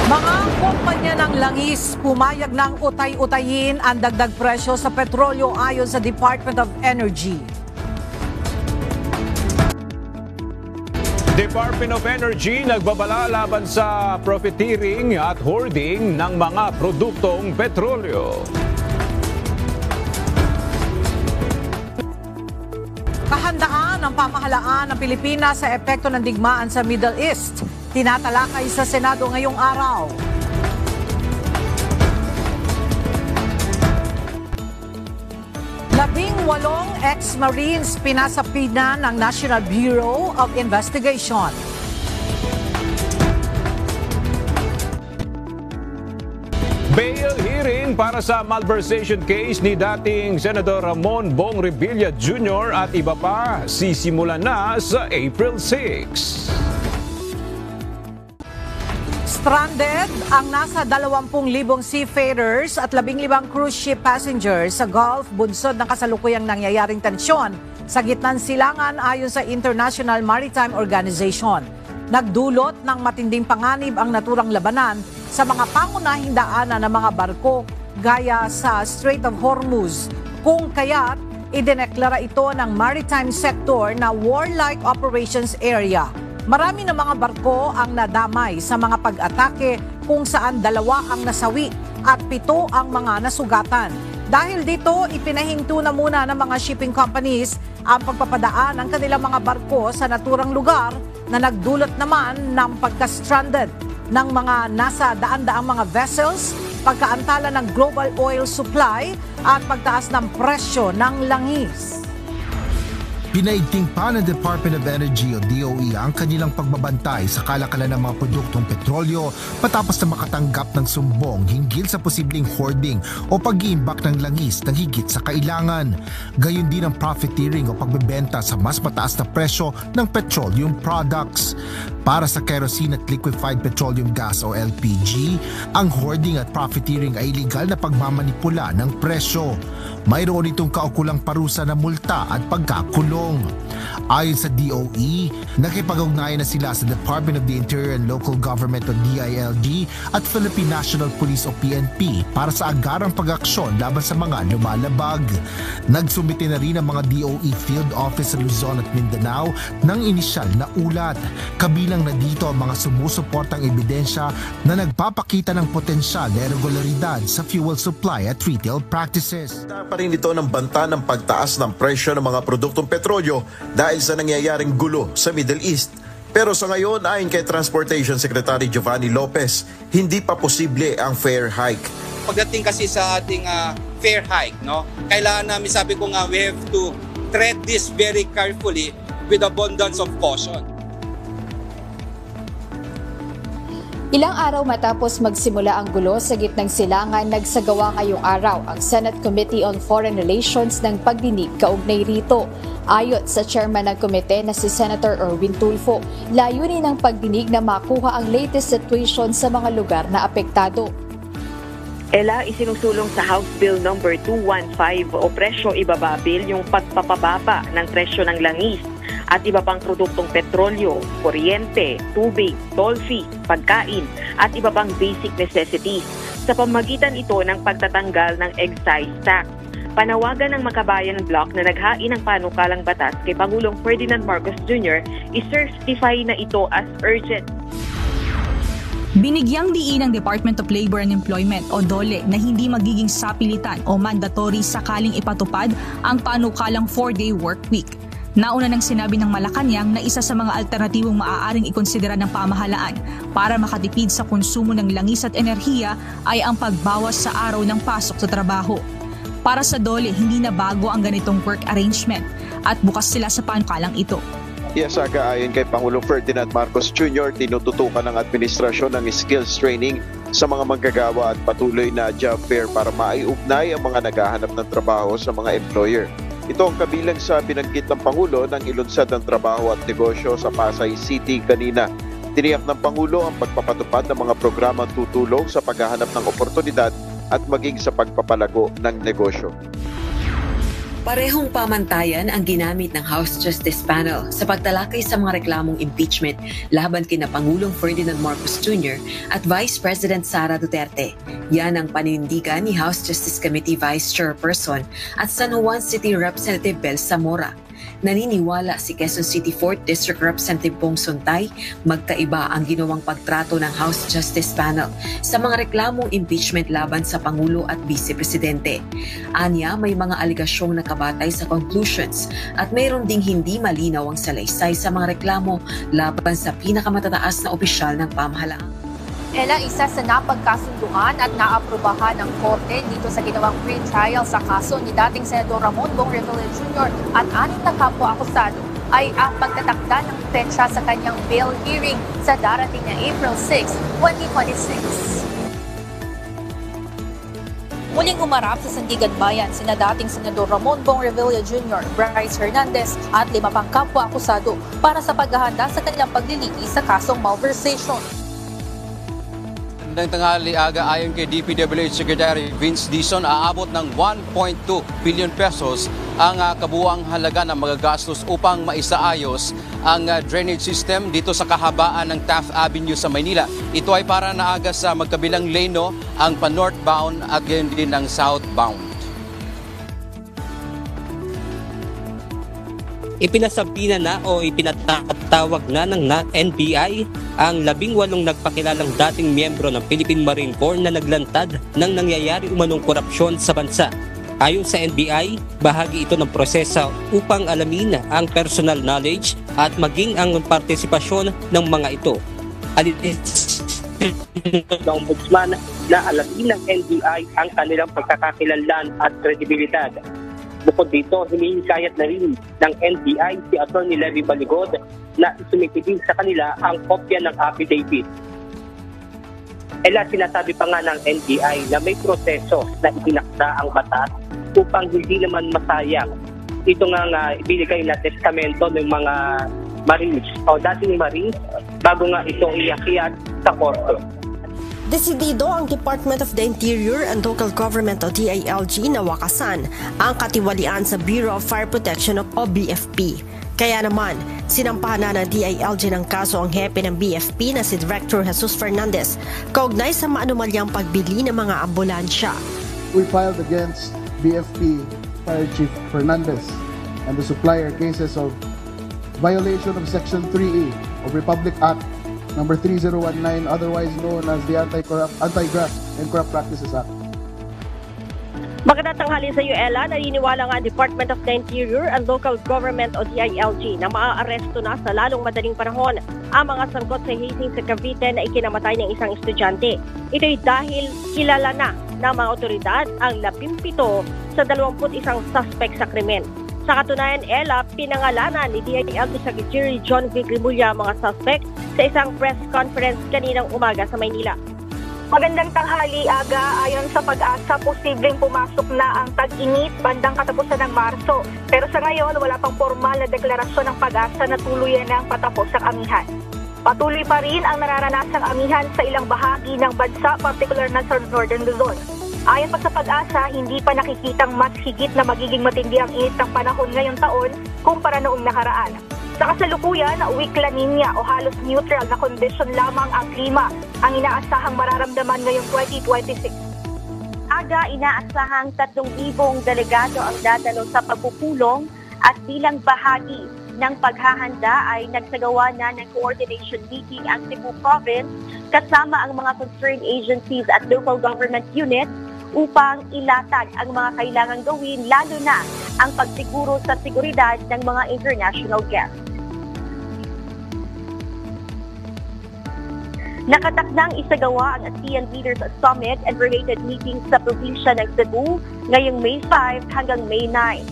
Mga kumpanya ng langis pumayag ng utay-utayin ang dagdag presyo sa petrolyo ayon sa Department of Energy. Department of Energy nagbabala laban sa profiteering at hoarding ng mga produktong petrolyo. Kahandaan ng pamahalaan ng Pilipinas sa epekto ng digmaan sa Middle East. Tinatalakay sa Senado ngayong araw. Labing-walong ex-Marines pinasapina ng National Bureau of Investigation. Bail hearing para sa malversation case ni dating Senador Ramon Bong Revilla Jr. at iba pa sisimulan na sa April 6. Stranded ang nasa 20,000 seafarers at 15 cruise ship passengers sa Gulf bunsod ng kasalukuyang nangyayaring tensyon sa gitnang silangan ayon sa International Maritime Organization. Nagdulot ng matinding panganib ang naturang labanan sa mga pangunahing daanan ng mga barko gaya sa Strait of Hormuz. Kung kaya't idineklara ito ng maritime sector na warlike operations area. Marami ng mga barko ang nadamay sa mga pag-atake kung saan 2 ang nasawi at 7 ang mga nasugatan. Dahil dito, ipinahinto na muna ng mga shipping companies ang pagpapadaan ng kanilang mga barko sa naturang lugar na nagdulot naman ng pagka-stranded ng mga nasa daan-daang mga vessels, pagkaantala ng global oil supply at pagtaas ng presyo ng langis. Pinaigting pa ng Department of Energy o DOE ang kanilang pagbabantay sa kalakalan ng mga produktong petrolyo matapos na makatanggap ng sumbong hinggil sa posibleng hoarding o pag-iimbak ng langis ng higit sa kailangan. Gayon din ang profiteering o pagbebenta sa mas mataas na presyo ng petroleum products. Para sa kerosene at liquefied petroleum gas o LPG, ang hoarding at profiteering ay illegal na pagmamanipula ng presyo. Mayroon itong kaukulang parusa na multa at pagkakulong. Ayon sa DOE, nakipag-ugnayan na sila sa Department of the Interior and Local Government o DILG at Philippine National Police o PNP para sa agarang pag-aksyon laban sa mga lumalabag. Nagsumite na rin ang mga DOE Field Office sa Luzon at Mindanao ng inisyal na ulat. Kabilang na dito ang mga sumusuportang ebidensya na nagpapakita ng potensyal na irregularidad sa fuel supply at retail practices. Pa rin ito ng banta ng pagtaas ng presyo ng mga produktong petrolyo dahil sa nangyayaring gulo sa Middle East. Pero sa ngayon, ayon kay Transportation Secretary Giovanni Lopez, hindi pa posible ang fare hike. Pagdating kasi sa ating fare hike, no, kailangan namin, sabi ko nga, we have to tread this very carefully with abundance of caution. Ilang araw matapos magsimula ang gulo sa gitnang silangan, nagsagawa ngayong araw ang Senate Committee on Foreign Relations ng pagdinig kaugnay rito. Ayon sa chairman ng komite na si Senator Erwin Tulfo, layunin ng pagdinig na makuha ang latest situation sa mga lugar na apektado. Ela, isinusulong sa House Bill No. 215 o presyo ibaba bill yung pagpapababa ng presyo ng langis at iba pang produktong petrolyo, kuryente, tubig, toll fee, pagkain at iba pang basic necessities sa pamagitan ito ng pagtatanggal ng excise tax. Panawagan ng Makabayan Bloc na naghain ng panukalang batas kay Pangulong Ferdinand Marcos Jr. i-certify na ito as urgent. Binigyang diin ng Department of Labor and Employment o DOLE na hindi magiging sapilitan o mandatory sakaling ipatupad ang panukalang 4-day work week. Nauna nang sinabi ng Malacanang na isa sa mga alternatibong maaaring ikonsidera ng pamahalaan para makatipid sa konsumo ng langis at enerhiya ay ang pagbawas sa araw ng pasok sa trabaho. Para sa DOLE, hindi na bago ang ganitong work arrangement at bukas sila sa panukalang ito. Yes, ayon kay Pangulong Ferdinand Marcos Jr., tinututukan ng administrasyon ng skills training sa mga manggagawa at patuloy na job fair para maiugnay ang mga naghahanap ng trabaho sa mga employer. Ito ang kabilang sa binanggit ng Pangulo ng ilunsad ng trabaho at negosyo sa Pasay City kanina. Tiniyak ng Pangulo ang pagpapatupad ng mga programang tutulong sa paghahanap ng oportunidad at maging sa pagpapalago ng negosyo. Parehong pamantayan ang ginamit ng House Justice Panel sa pagtalakay sa mga reklamong impeachment laban kina Pangulong Ferdinand Marcos Jr. at Vice President Sara Duterte. Yan ang panindigan ni House Justice Committee Vice Chairperson at San Juan City Representative Bel Zamora. Naniniwala si Quezon City 4th District Representative Bong Sontay magkaiba ang ginawang pagtrato ng House Justice Panel sa mga reklamong impeachment laban sa Pangulo at Vice Presidente. Anya, may mga aligasyong nakabatay sa conclusions at mayroon ding hindi malinaw ang salaysay sa mga reklamo laban sa pinakamatataas na opisyal ng pamahalaan. Ella, isa sa napagkasunduan at naaprubahan ng korte dito sa ginawang pre-trial sa kaso ni dating Senador Ramon Bong Revilla Jr. at 6 na kapwa-akusado ay ang pagtatakda ng petsa sa kanyang bail hearing sa darating na April 6, 2026. Muling umarap sa Sandigan Bayan sina dating Senador Ramon Bong Revilla Jr., Bryce Hernandez at 5 pang kapwa-akusado para sa paghahanda sa kanilang paglilitis sa kasong malversation. Ng tanghali aga ayon kay DPWH Secretary Vince Dizon, aabot ng 1.2 billion pesos ang kabuuang halaga ng magagastos upang maisaayos ang drainage system dito sa kahabaan ng Taft Avenue sa Maynila. Ito ay para naaga sa magkabilang lane ang pa-northbound at gayon din ang southbound. Ipinasabihan na o ipinatatawag na ng NBI ang 18 nagpakilalang dating miyembro ng Philippine Marine Corps na naglantad ng nangyayari umanong korupsyon sa bansa. Ayon sa NBI, bahagi ito ng proseso upang alamin ang personal knowledge at maging ang partisipasyon ng mga ito. Alinis ng Ombudsman na alamin ng NBI ang kanilang pagkakakilanlan at kredibilidad. Bukod dito, hinihikayat na rin ng NBI si Atty. Levy Baligod na isumititin sa kanila ang kopya ng affidavit. Sinasabi pa nga ng NBI na may proseso na itinakda ang batas upang hindi naman masayang ito nga ibinigay na testamento ng mga Marines o dating Marines bago nga ito iakyat sa korte. Desidido ang Department of the Interior and Local Government o DILG na wakasan ang katiwalian sa Bureau of Fire Protection o BFP. Kaya naman, sinampahan na ng DILG ng kaso ang hepe ng BFP na si Director Jesus Fernandez kaugnay sa maanumalyang pagbili ng mga ambulansya. We filed against BFP Fire Chief Fernandez and the supplier cases of violation of Section 3E of Republic Act Number 3019, otherwise known as the Anti-Graft and Corrupt Practices Act. Magandang tanghali sa iyo, Ella. Naniniwala nga ang Department of the Interior and Local Government o DILG na maaaresto na sa lalong madaling panahon ang mga sangkot sa hazing sa Cavite na ikinamatay ng isang estudyante. Ito'y dahil kilala na ng mga otoridad ang 17 sa 21 suspect sa krimen. Sa katunayan, Ella, pinangalanan ni DILG Secretary John V. Grimulla ang mga suspect sa isang press conference kaninang umaga sa Maynila. Magandang tanghali, Aga. Ayon sa Pag-asa, posibleng pumasok na ang tag-init bandang katapusan ng Marso. Pero sa ngayon, wala pang formal na deklarasyon ng Pag-asa na tuluyan ng patapos ang amihan. Patuloy pa rin ang nararanasang amihan sa ilang bahagi ng bansa, particular na sa Northern Luzon. Ayon pa sa Pag-asa, hindi pa nakikitang mas higit na magiging matindi ang init ng panahon ngayong taon kumpara noong nakaraan. Sa kasalukuyan, weak La Nina o halos neutral na kondisyon lamang ang klima ang inaasahang mararamdaman ngayong 2026. Aga, inaasahang 3,000 delegado ang dadalo sa pagpupulong at bilang bahagi ng paghahanda ay nagsagawa na ng coordination meeting ang Cebu Province kasama ang mga concerned agencies at local government units upang ilatag ang mga kailangang gawin, lalo na ang pagsiguro sa seguridad ng mga international guests. Nakatakdang isagawa ang ASEAN Leaders Summit and related meetings sa probinsya ng Cebu ngayong May 5 hanggang May 9.